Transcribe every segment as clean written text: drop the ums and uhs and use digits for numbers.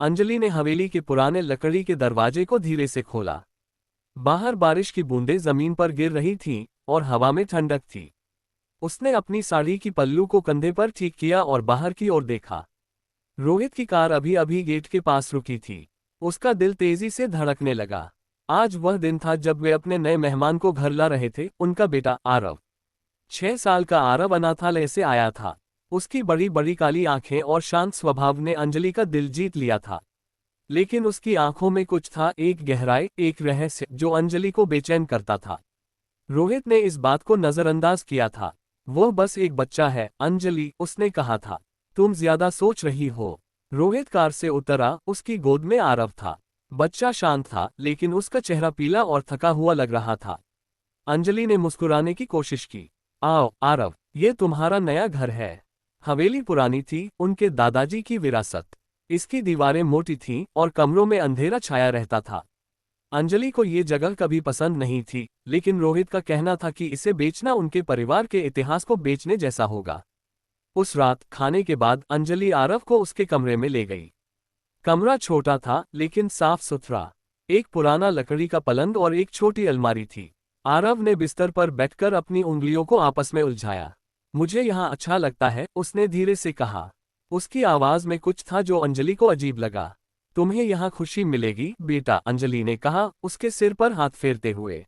अंजलि ने हवेली के पुराने लकड़ी के दरवाजे को धीरे से खोला। बाहर बारिश की बूंदें जमीन पर गिर रही थीं और हवा में ठंडक थी। उसने अपनी साड़ी की पल्लू को कंधे पर ठीक किया और बाहर की ओर देखा। रोहित की कार अभी अभी गेट के पास रुकी थी। उसका दिल तेजी से धड़कने लगा। आज वह दिन था जब वे अपने नए मेहमान को घर ला रहे थे, उनका बेटा आरव। 6 साल का आरव अनाथालय से आया था। उसकी बड़ी बड़ी काली आंखें और शांत स्वभाव ने अंजलि का दिल जीत लिया था। लेकिन उसकी आंखों में कुछ था, एक गहराई, एक रहस्य जो अंजलि को बेचैन करता था। रोहित ने इस बात को नजरअंदाज किया था। वह बस एक बच्चा है अंजलि, उसने कहा था। तुम ज्यादा सोच रही हो। रोहित कार से उतरा, उसकी गोद में आरव था। बच्चा शांत था, लेकिन उसका चेहरा पीला और थका हुआ लग रहा था। अंजलि ने मुस्कुराने की कोशिश की। आओ आरव, ये तुम्हारा नया घर है। हवेली पुरानी थी, उनके दादाजी की विरासत। इसकी दीवारें मोटी थीं और कमरों में अंधेरा छाया रहता था। अंजलि को ये जगह कभी पसंद नहीं थी, लेकिन रोहित का कहना था कि इसे बेचना उनके परिवार के इतिहास को बेचने जैसा होगा। उस रात खाने के बाद अंजलि आरव को उसके कमरे में ले गई। कमरा छोटा था लेकिन साफ सुथरा। एक पुराना लकड़ी का पलंग और एक छोटी अलमारी थी। आरव ने बिस्तर पर बैठकर अपनी उंगलियों को आपस में उलझाया। मुझे यहाँ अच्छा लगता है, उसने धीरे से कहा। उसकी आवाज में कुछ था जो अंजलि को अजीब लगा। तुम्हें यहाँ खुशी मिलेगी बेटा, अंजलि ने कहा, उसके सिर पर हाथ फेरते हुए।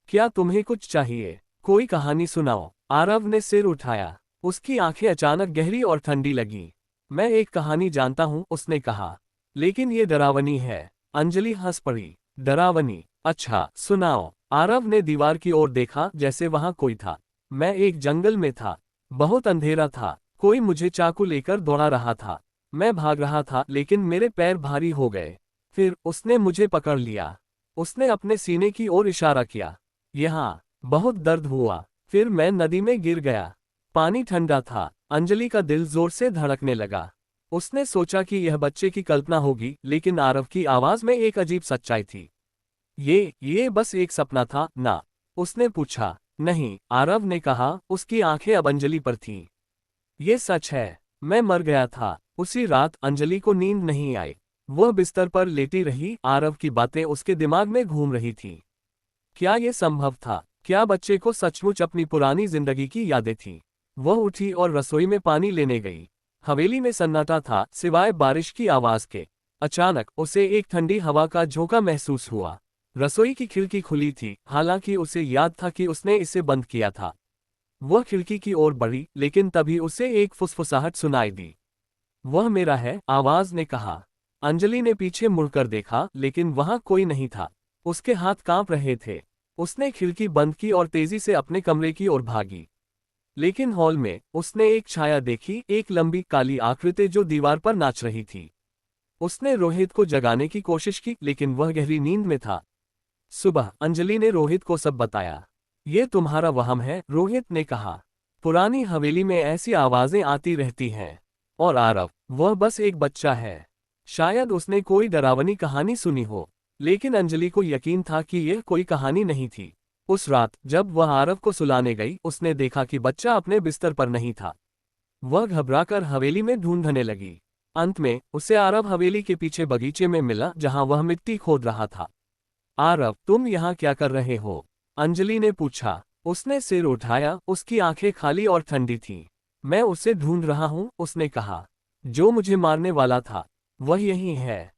क्या तुम्हें कुछ चाहिए? कोई कहानी सुनाओ। आरव ने सिर उठाया। उसकी आंखें अचानक गहरी और ठंडी लगीं। मैं एक कहानी जानता हूँ, उसने कहा, लेकिन ये डरावनी है। अंजलि हंस पड़ी। डरावनी? अच्छा, सुनाओ। आरव ने दीवार की ओर देखा, जैसे वहां कोई था। मैं एक जंगल में था। बहुत अंधेरा था। कोई मुझे चाकू लेकर दौड़ा रहा था। मैं भाग रहा था, लेकिन मेरे पैर भारी हो गए। फिर उसने मुझे पकड़ लिया। उसने अपने सीने की ओर इशारा किया। यहाँ बहुत दर्द हुआ। फिर मैं नदी में गिर गया। पानी ठंडा था। अंजलि का दिल जोर से धड़कने लगा। उसने सोचा कि यह बच्चे की कल्पना होगी, लेकिन आरव की आवाज में एक अजीब सच्चाई थी। ये बस एक सपना था ना? उसने पूछा। नहीं, आरव ने कहा, उसकी आंखें अब अंजलि पर थीं। ये सच है। मैं मर गया था। उसी रात अंजलि को नींद नहीं आई। वह बिस्तर पर लेटी रही, आरव की बातें उसके दिमाग में घूम रही थीं। क्या ये संभव था? क्या बच्चे को सचमुच अपनी पुरानी जिंदगी की यादें थीं? वह उठी और रसोई में पानी लेने गई। हवेली में सन्नाटा था, सिवाय बारिश की आवाज के। अचानक उसे एक ठंडी हवा का झोंका महसूस हुआ। रसोई की खिड़की खुली थी, हालांकि उसे याद था कि उसने इसे बंद किया था। वह खिड़की की ओर बढ़ी, लेकिन तभी उसे एक फुसफुसाहट सुनाई दी। वह मेरा है, आवाज ने कहा। अंजलि ने पीछे मुड़कर देखा, लेकिन वहां कोई नहीं था। उसके हाथ कांप रहे थे। उसने खिड़की बंद की और तेजी से अपने कमरे की ओर भागी। लेकिन हॉल में उसने एक छाया देखी, एक लंबी काली आकृति जो दीवार पर नाच रही थी। उसने रोहित को जगाने की कोशिश की, लेकिन वह गहरी नींद में था। सुबह अंजलि ने रोहित को सब बताया। ये तुम्हारा वहम है, रोहित ने कहा। पुरानी हवेली में ऐसी आवाजें आती रहती हैं। और आरव, वह बस एक बच्चा है। शायद उसने कोई डरावनी कहानी सुनी हो। लेकिन अंजलि को यकीन था कि यह कोई कहानी नहीं थी। उस रात जब वह आरव को सुलाने गई, उसने देखा कि बच्चा अपने बिस्तर पर नहीं था। वह घबराकर हवेली में ढूंढने लगी। अंत में उसे आरव हवेली के पीछे बगीचे में मिला, जहां वह मिट्टी खोद रहा था। आरव, तुम यहाँ क्या कर रहे हो? अंजलि ने पूछा। उसने सिर उठाया, उसकी आंखें खाली और ठंडी थीं। मैं उसे ढूंढ रहा हूँ, उसने कहा। जो मुझे मारने वाला था, वह यही है।